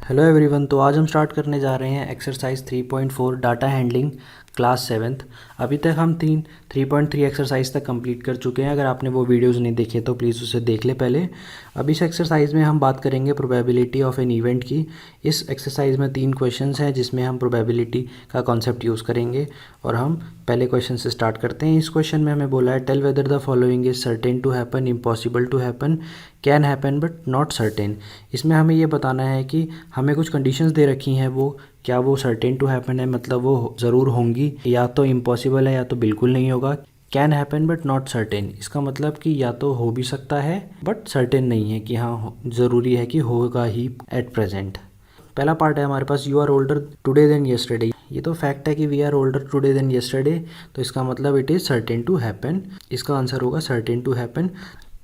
Hello everyone. तो आज हम स्टार्ट करने जा रहे हैं exercise 3.4 data handling class 7th। अभी तक हम 3.3 एक्सरसाइज तक कंप्लीट कर चुके हैं। अगर आपने वो वीडियोस नहीं देखे तो प्लीज़ उसे देख ले पहले। अभी इस एक्सरसाइज में हम बात करेंगे प्रोबेबिलिटी ऑफ एन इवेंट की। इस एक्सरसाइज में 3 क्वेश्चंस हैं जिसमें हम प्रोबेबिलिटी का कॉन्सेप्ट यूज़ करेंगे और हम पहले क्वेश्चन से स्टार्ट करते हैं। इस क्वेश्चन में हमें बोला है tell whether the following is certain to happen, impossible to happen, can happen but not certain. इसमें हमें ये बताना है कि हमें कुछ कंडीशंस दे रखी हैं, वो क्या वो सर्टेन टू हैपन है, मतलब वो ज़रूर होंगी, या तो इम्पॉसिबल है या तो बिल्कुल नहीं होगा। Can happen but not certain, इसका मतलब कि या तो हो भी सकता है बट सर्टेन नहीं है कि हाँ ज़रूरी है कि होगा ही एट प्रेजेंट। पहला पार्ट है हमारे पास you are older today than yesterday. ये तो फैक्ट है कि we are older today than yesterday, तो इसका मतलब it is certain to happen. इसका आंसर होगा सर्टेन टू हैपन।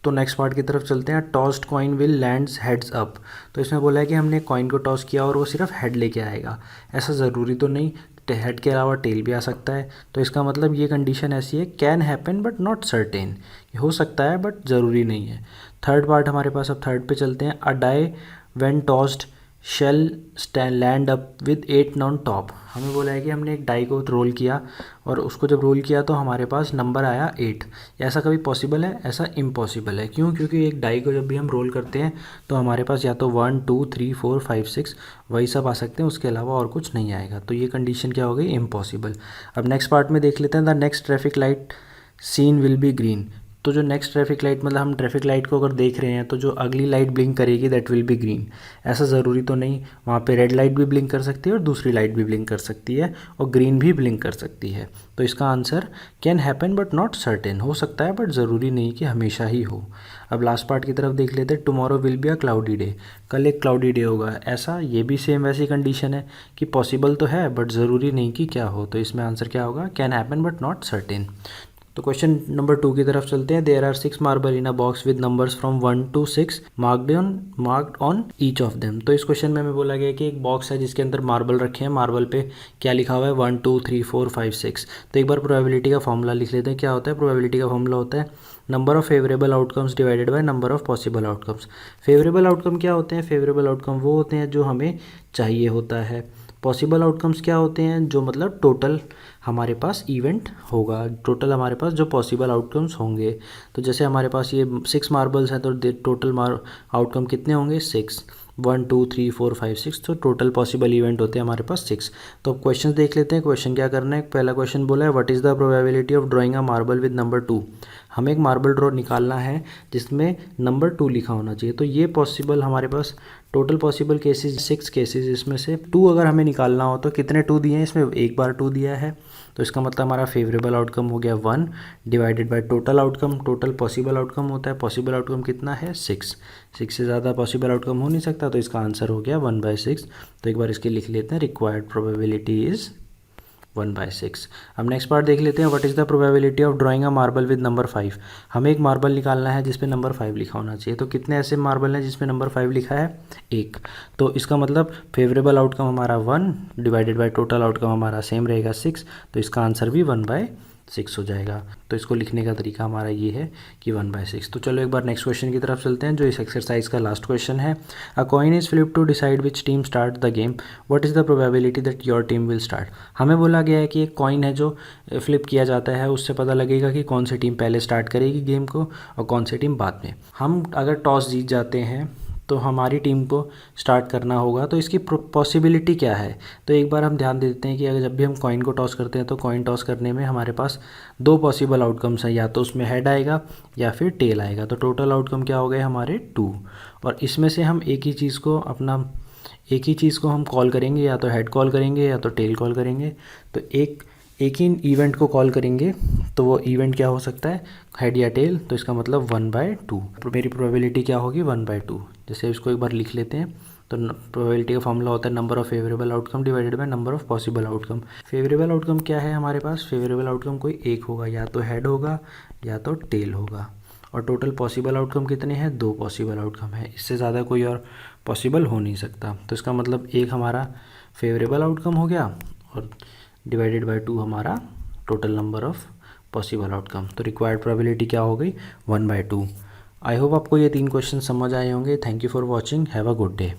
तो नेक्स्ट पार्ट की तरफ चलते हैं। Tossed coin will lands heads up. तो इसमें बोला है कि हमने कॉइन को टॉस किया और वो सिर्फ हेड लेके आएगा। ऐसा ज़रूरी तो नहीं, हेड के अलावा टेल भी आ सकता है। तो इसका मतलब ये कंडीशन ऐसी है, can happen but not certain, हो सकता है बट ज़रूरी नहीं है। थर्ड पार्ट हमारे पास, अब थर्ड पे चलते हैं। A die when tossed shall land up with 8 on top. हमें बोला है कि हमने एक डाई को रोल किया और उसको जब रोल किया तो हमारे पास नंबर आया 8। ऐसा कभी पॉसिबल है? ऐसा इम्पॉसिबल है। क्यों? क्योंकि एक डाई को जब भी हम रोल करते हैं तो हमारे पास या तो 1 2 3 4 5 6 वही सब आ सकते हैं, उसके अलावा और कुछ नहीं आएगा। तो ये कंडीशन क्या हो गई? इम्पॉसिबल। अब नेक्स्ट पार्ट में देख लेते हैं। The next traffic light seen will be green. तो जो नेक्स्ट ट्रैफिक लाइट, मतलब हम ट्रैफिक लाइट को अगर देख रहे हैं तो जो अगली लाइट ब्लिंक करेगी दैट विल बी ग्रीन। ऐसा ज़रूरी तो नहीं, वहाँ पे रेड लाइट भी ब्लिंक कर सकती है और दूसरी लाइट भी ब्लिंक कर सकती है और ग्रीन भी ब्लिंक कर सकती है। तो इसका answer can happen but not certain, हो सकता है बट ज़रूरी नहीं कि हमेशा ही हो। अब लास्ट पार्ट की तरफ देख लेते हैं। Tomorrow will be a cloudy day. कल एक क्लाउडी डे होगा, ऐसा ये भी सेम वैसी कंडीशन है कि पॉसिबल तो है बट ज़रूरी नहीं कि क्या हो। तो इसमें आंसर क्या होगा? Can happen but not certain. तो क्वेश्चन नंबर 2 की तरफ चलते हैं। There are 6 marble in a box with numbers from 1 to 6 marked on each of them. तो इस क्वेश्चन में हमें बोला गया कि एक बॉक्स है जिसके अंदर मार्बल रखे हैं। मार्बल पे क्या लिखा हुआ है? 1 2 3 4 5 6। तो एक बार प्रोबेबिलिटी का फॉर्मूला लिख लेते हैं। क्या होता है प्रोबेबिलिटी का फॉर्मूला? होता है number of favourable outcomes divided by number of possible outcomes. Favourable outcome क्या होते हैं? फेवरेबल आउटकम वो होते हैं जो हमें चाहिए होता है। पॉसिबल आउटकम्स क्या होते हैं? जो मतलब टोटल हमारे पास इवेंट होगा, टोटल हमारे पास जो पॉसिबल आउटकम्स होंगे। तो जैसे हमारे पास ये 6 मार्बल्स हैं तो टोटल आउटकम कितने होंगे? 6। 1 2 3 4 5 6, तो टोटल पॉसिबल इवेंट होते हैं हमारे पास 6। तो अब क्वेश्चन देख लेते हैं। क्वेश्चन क्या करना है? पहला क्वेश्चन बोला है what is the probability of drawing a marble with number 2। हमें एक मार्बल ड्रॉ निकालना है जिसमें नंबर 2 लिखा होना चाहिए। तो ये पॉसिबल हमारे पास टोटल पॉसिबल केसेस 6 केसेस, इसमें से 2 अगर हमें निकालना हो तो कितने 2 दिए हैं? इसमें एक बार 2 दिया है, तो इसका मतलब हमारा फेवरेबल आउटकम हो गया 1 divided by total outcome. Total possible outcome होता है, पॉसिबल आउटकम कितना है? 6। 6 से ज़्यादा पॉसिबल आउटकम हो नहीं सकता, तो इसका आंसर हो गया 1/6। तो एक बार इसके लिख लेते हैं। Required probability is 1/6। अब नेक्स्ट पार्ट देख लेते हैं। What is the probability of drawing a marble with number 5। हमें एक मार्बल निकालना है जिसपे नंबर 5 लिखा होना चाहिए। तो कितने ऐसे मार्बल हैं जिसमें नंबर 5 लिखा है? एक। तो इसका मतलब फेवरेबल आउटकम हमारा 1 डिवाइडेड बाय टोटल आउटकम हमारा सेम रहेगा 6। तो इसका आंसर भी 1/6 हो जाएगा। तो इसको लिखने का तरीका हमारा ये है कि 1/6। तो चलो एक बार नेक्स्ट क्वेश्चन की तरफ चलते हैं जो इस एक्सरसाइज का लास्ट क्वेश्चन है। A coin is flip to decide which team start the game, what is the probability that your team will start. हमें बोला गया है कि एक कॉइन है जो फ्लिप किया जाता है, उससे पता लगेगा कि कौन सी टीम पहले स्टार्ट करेगी गेम को और कौन सी टीम बाद में। हम अगर टॉस जीत जाते हैं तो हमारी टीम को स्टार्ट करना होगा। तो इसकी पॉसिबिलिटी क्या है? तो एक बार हम ध्यान देते हैं कि अगर जब भी हम कॉइन को टॉस करते हैं तो कॉइन टॉस करने में हमारे पास 2 पॉसिबल आउटकम्स हैं, या तो उसमें हेड आएगा या फिर टेल आएगा। तो टोटल आउटकम क्या हो गए हमारे? 2। और इसमें से हम एक ही चीज़ को हम कॉल करेंगे, या तो हेड कॉल करेंगे या तो टेल कॉल करेंगे। तो एक ही इवेंट को कॉल करेंगे, तो वो इवेंट क्या हो सकता है? हेड या टेल। तो इसका मतलब 1/2। मेरी प्रोबेबिलिटी क्या होगी? 1/2। जैसे इसको एक बार लिख लेते हैं। तो प्रोबेबिलिटी का फॉर्मूला होता है number of favourable outcome divided by number of possible outcome. Favourable outcome क्या है हमारे पास? फेवरेबल आउटकम कोई एक होगा, या तो हेड होगा या तो टेल होगा। और टोटल पॉसिबल आउटकम कितने हैं? 2 पॉसिबल आउटकम है, इससे ज़्यादा कोई और पॉसिबल हो नहीं सकता। तो इसका मतलब एक हमारा फेवरेबल आउटकम हो गया और डिवाइडेड बाय 2 हमारा total number of possible outcome. तो रिक्वायर्ड प्रोबेबिलिटी क्या हो गई? 1/2। आई होप आपको ये 3 क्वेश्चन समझ आए होंगे। Thank you for watching. Have a good day.